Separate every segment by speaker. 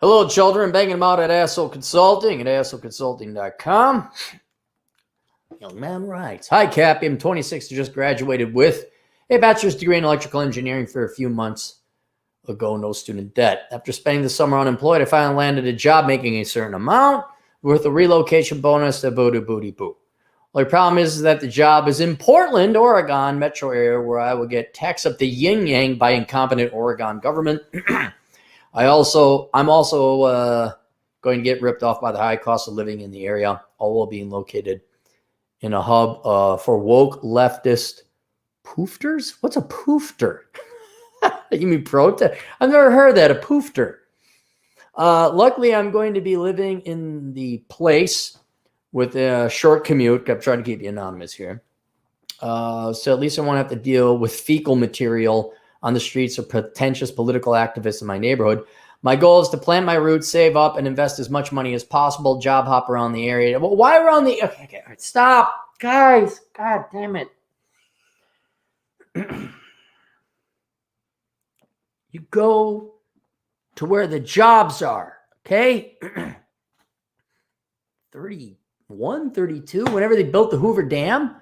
Speaker 1: Hello, children. Banging them out at Asshole Consulting at assholeconsulting.com. Young man writes, Hi, Cappy. I'm 26 and just graduated with a bachelor's degree in electrical engineering for a few months ago. No student debt. After spending the summer unemployed, I finally landed a job making a certain amount with a relocation bonus to boo. Only problem is that the job is in Portland, Oregon metro area, where I will get taxed up the yin-yang by incompetent Oregon government. I'm also going to get ripped off by the high cost of living in the area, all while being located in a hub for woke leftist poofters. What's a poofter? You mean protest? I've never heard that, a poofter. Luckily, I'm going to be living in the place with a short commute. I'm trying to keep you anonymous here. So at least I won't have to deal with fecal material on the streets of pretentious political activists in my neighborhood. My goal is to plant my roots, save up, and invest as much money as possible, job hop around the area. Well, why around the... Okay, all right, stop. Guys, God damn it. You go to where the jobs are, okay? 31, 32, whenever they built the Hoover Dam,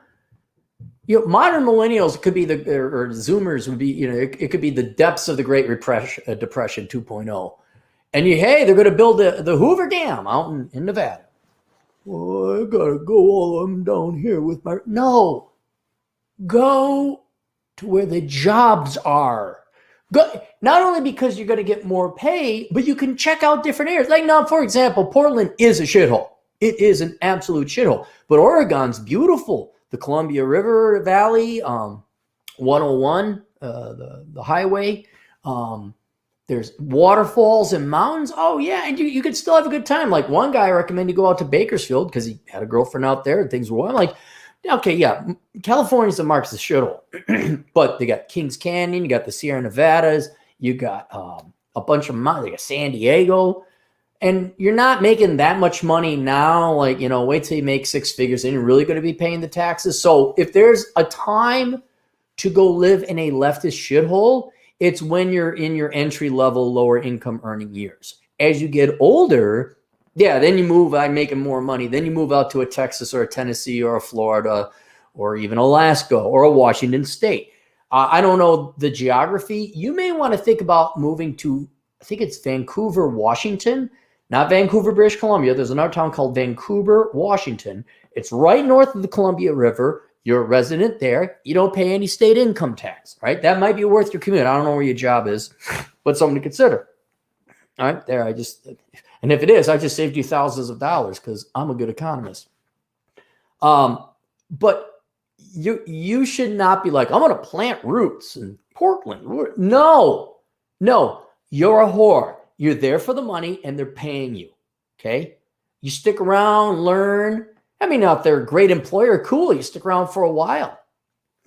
Speaker 1: modern millennials could be or Zoomers would be, it could be the depths of the Great Depression 2.0. And they're going to build the Hoover Dam out in Nevada. Well, I got to go all I'm down here with my... No. Go to where the jobs are. Go, not only because you're going to get more pay, but you can check out different areas. Like now, for example, Portland is a shithole. It is an absolute shithole. But Oregon's beautiful. The Columbia River Valley, 101, the highway. There's waterfalls and mountains. Oh, yeah, and you could still have a good time. Like one guy recommended you go out to Bakersfield because he had a girlfriend out there and things were well. I'm like, okay, yeah, California's the marks of shithole. But they got Kings Canyon, you got the Sierra Nevadas, you got a bunch of mountains, they got San Diego. And you're not making that much money now. Like, wait till you make six figures and you're really going to be paying the taxes. So if there's a time to go live in a leftist shithole, it's when you're in your entry level, lower income earning years. As you get older, then you move out making more money. Then you move out to a Texas or a Tennessee or a Florida or even Alaska or a Washington State. I don't know the geography. You may want to think about moving to, I think it's Vancouver, Washington. Not Vancouver, British Columbia. There's another town called Vancouver, Washington. It's right north of the Columbia River. You're a resident there. You don't pay any state income tax, right? That might be worth your commute. I don't know where your job is, but something to consider. All right, there. And if it is, I just saved you thousands of dollars because I'm a good economist. But you should not be like, I'm going to plant roots in Portland. No, you're a whore. You're there for the money and they're paying you, okay? You stick around, learn. I mean, if they're a great employer, cool. You stick around for a while,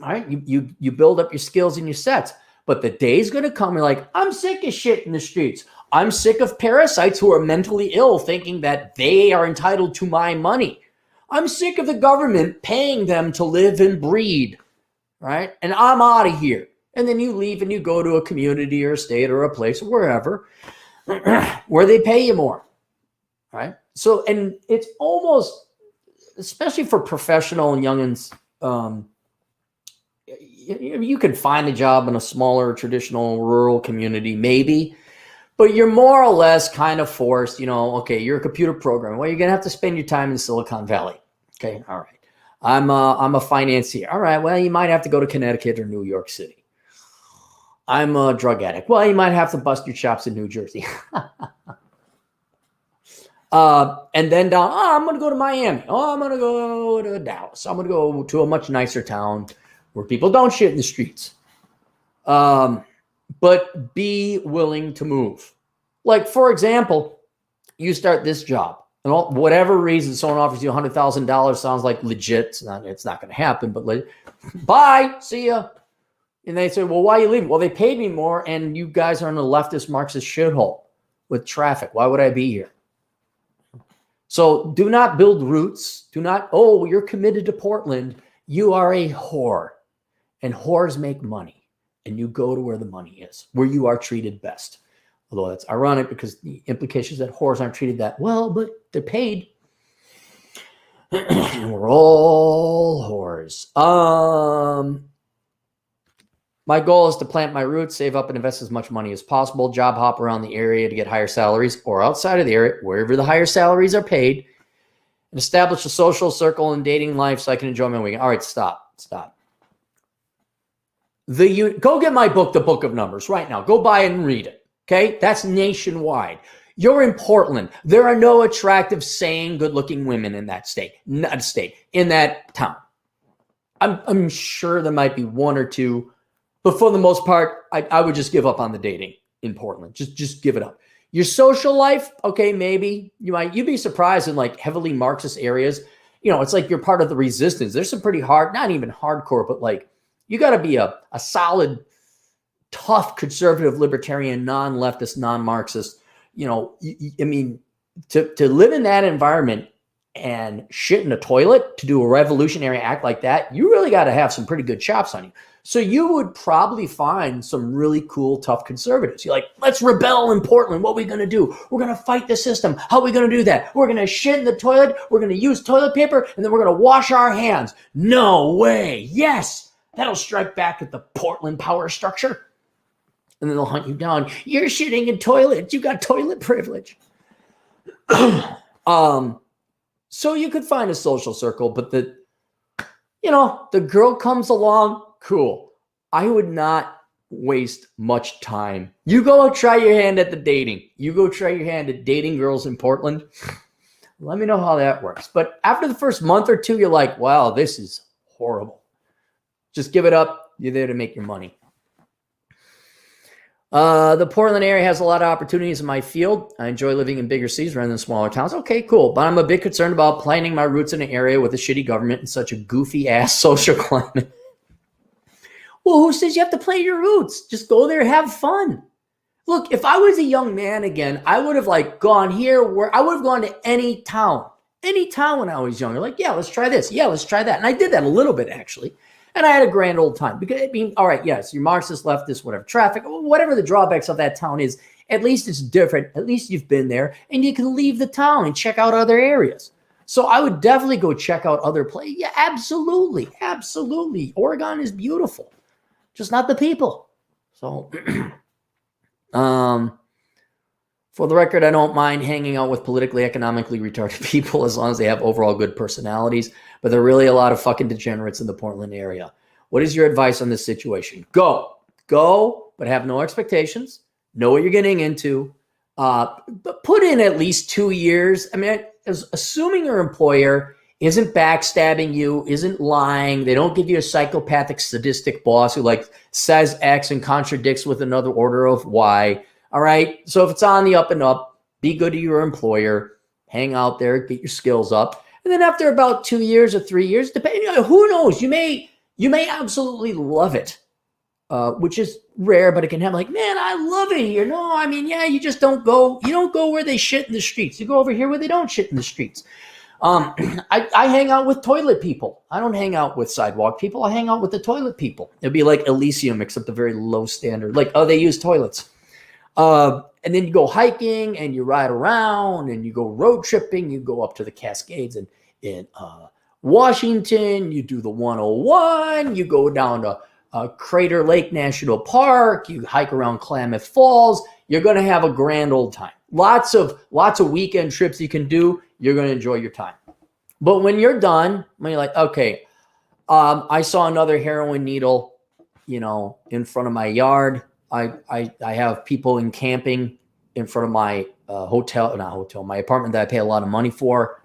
Speaker 1: all right? You build up your skills and your sets. But the day's going to come, you're like, I'm sick of shit in the streets. I'm sick of parasites who are mentally ill thinking that they are entitled to my money. I'm sick of the government paying them to live and breed, right? And I'm out of here. And then you leave and you go to a community or a state or a place or wherever where they pay you more, right? So, and it's almost, especially for professional and youngins, you can find a job in a smaller, traditional, rural community, maybe, but you're more or less kind of forced, okay, you're a computer programmer. Well, you're going to have to spend your time in Silicon Valley. Okay, all right. I'm a financier. All right, well, you might have to go to Connecticut or New York City. I'm a drug addict. Well, you might have to bust your chops in New Jersey. And then down, I'm going to go to Miami. I'm going to go to Dallas. I'm going to go to a much nicer town where people don't shit in the streets. But be willing to move. Like, for example, you start this job. And whatever reason someone offers you $100,000 sounds like legit. It's not going to happen, but bye, see ya. And they say, well, why are you leaving? Well, they paid me more, and you guys are in a leftist Marxist shithole with traffic. Why would I be here? So do not build roots. Do not, you're committed to Portland. You are a whore. And whores make money. And you go to where the money is, where you are treated best. Although that's ironic because the implication is that whores aren't treated that well, but they're paid. We're all whores. My goal is to plant my roots, save up and invest as much money as possible, job hop around the area to get higher salaries or outside of the area, wherever the higher salaries are paid, and establish a social circle and dating life so I can enjoy my weekend. All right, stop. Go get my book, The Book of Numbers, right now. Go buy it and read it, okay? That's nationwide. You're in Portland. There are no attractive, sane, good-looking women in that state, in that town. I'm sure there might be one or two, but for the most part, I would just give up on the dating in Portland. Just give it up. Your social life, okay, maybe you'd be surprised in like heavily Marxist areas. It's like you're part of the resistance. There's some pretty hard, not even hardcore, but like you got to be a solid, tough, conservative, libertarian, non-leftist, non-Marxist. I mean, to live in that environment and shit in a toilet to do a revolutionary act like that, you really got to have some pretty good chops on you. So you would probably find some really cool, tough conservatives. You're like, let's rebel in Portland. What are we going to do? We're going to fight the system. How are we going to do that? We're going to shit in the toilet. We're going to use toilet paper, and then we're going to wash our hands. No way. Yes. That'll strike back at the Portland power structure. And then they'll hunt you down. You're shitting in toilets. You got toilet privilege. So you could find a social circle, but the girl comes along, cool. I would not waste much time. You go try your hand at the dating. You go try your hand at dating girls in Portland. Let me know how that works. But after the first month or two, you're like, wow, this is horrible. Just give it up. You're there to make your money. The Portland area has a lot of opportunities in my field. I enjoy living in bigger cities rather than smaller towns. Okay, cool. But I'm a bit concerned about planting my roots in an area with a shitty government and such a goofy ass social climate. Well, who says you have to plant your roots? Just go there, have fun. Look, if I was a young man again, I would have gone here where I would have gone to any town when I was younger. Like, yeah, let's try this. Yeah, let's try that. And I did that a little bit actually. And I had a grand old time because all right, yes, you're Marxist, leftist, whatever, traffic, whatever the drawbacks of that town is, at least it's different. At least you've been there and you can leave the town and check out other areas. So I would definitely go check out other places. Yeah, absolutely. Absolutely. Oregon is beautiful, just not the people. So, for the record, I don't mind hanging out with politically, economically retarded people as long as they have overall good personalities. But there are really a lot of fucking degenerates in the Portland area. What is your advice on this situation? Go, but have no expectations. Know what you're getting into. But put in at least 2 years. I mean, assuming your employer isn't backstabbing you, isn't lying, they don't give you a psychopathic, sadistic boss who says X and contradicts with another order of Y. All right. So if it's on the up and up, be good to your employer, hang out there, get your skills up. And then after about 2 years or 3 years, depending, who knows, you may absolutely love it, which is rare, but it can happen. Man, I love it here. No, I mean, yeah, you just don't go where they shit in the streets. You go over here where they don't shit in the streets. I hang out with toilet people. I don't hang out with sidewalk people. I hang out with the toilet people. It'd be like Elysium, except a very low standard. They use toilets. And then you go hiking and you ride around and you go road tripping. You go up to the Cascades in Washington. You do the 101. You go down to Crater Lake National Park. You hike around Klamath Falls. You're going to have a grand old time. Lots of weekend trips you can do. You're going to enjoy your time. But when you're done, when you're like, okay, I saw another heroin needle, in front of my yard. I have people encamping in front of my my apartment that I pay a lot of money for.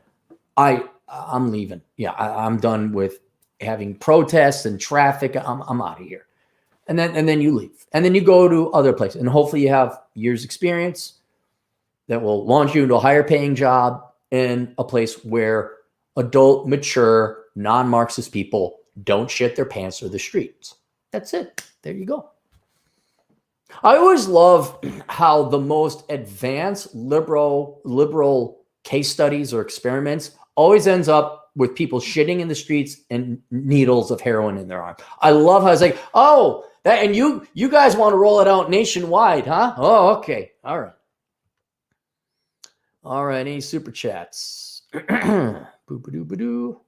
Speaker 1: I'm leaving. Yeah, I'm done with having protests and traffic. I'm out of here. And then you leave. And then you go to other places. And hopefully you have years experience that will launch you into a higher paying job in a place where adult, mature, non-Marxist people don't shit their pants or the streets. That's it. There you go. I always love how the most advanced liberal case studies or experiments always ends up with people shitting in the streets and needles of heroin in their arm. I love how it's like, oh, And you guys want to roll it out nationwide, huh? Oh, okay. All right. All right. Any super chats? Boop-a-doo-ba-doo.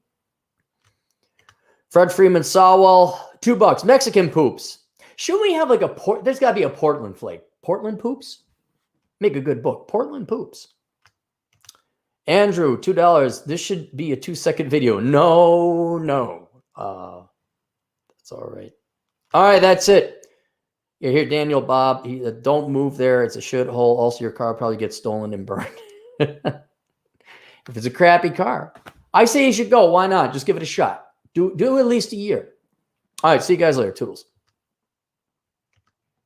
Speaker 1: Fred Freeman Sawwell, $2. Mexican poops. Should we have like there's got to be a Portland flag. Portland poops? Make a good book. Portland poops. Andrew, $2. This should be a 2-second video. No. That's all right. All right, that's it. You hear Daniel Bob. Don't move there. It's a shithole. Also, your car probably gets stolen and burned. If it's a crappy car, I say you should go. Why not? Just give it a shot. Do at least a year. All right, see you guys later. Toodles.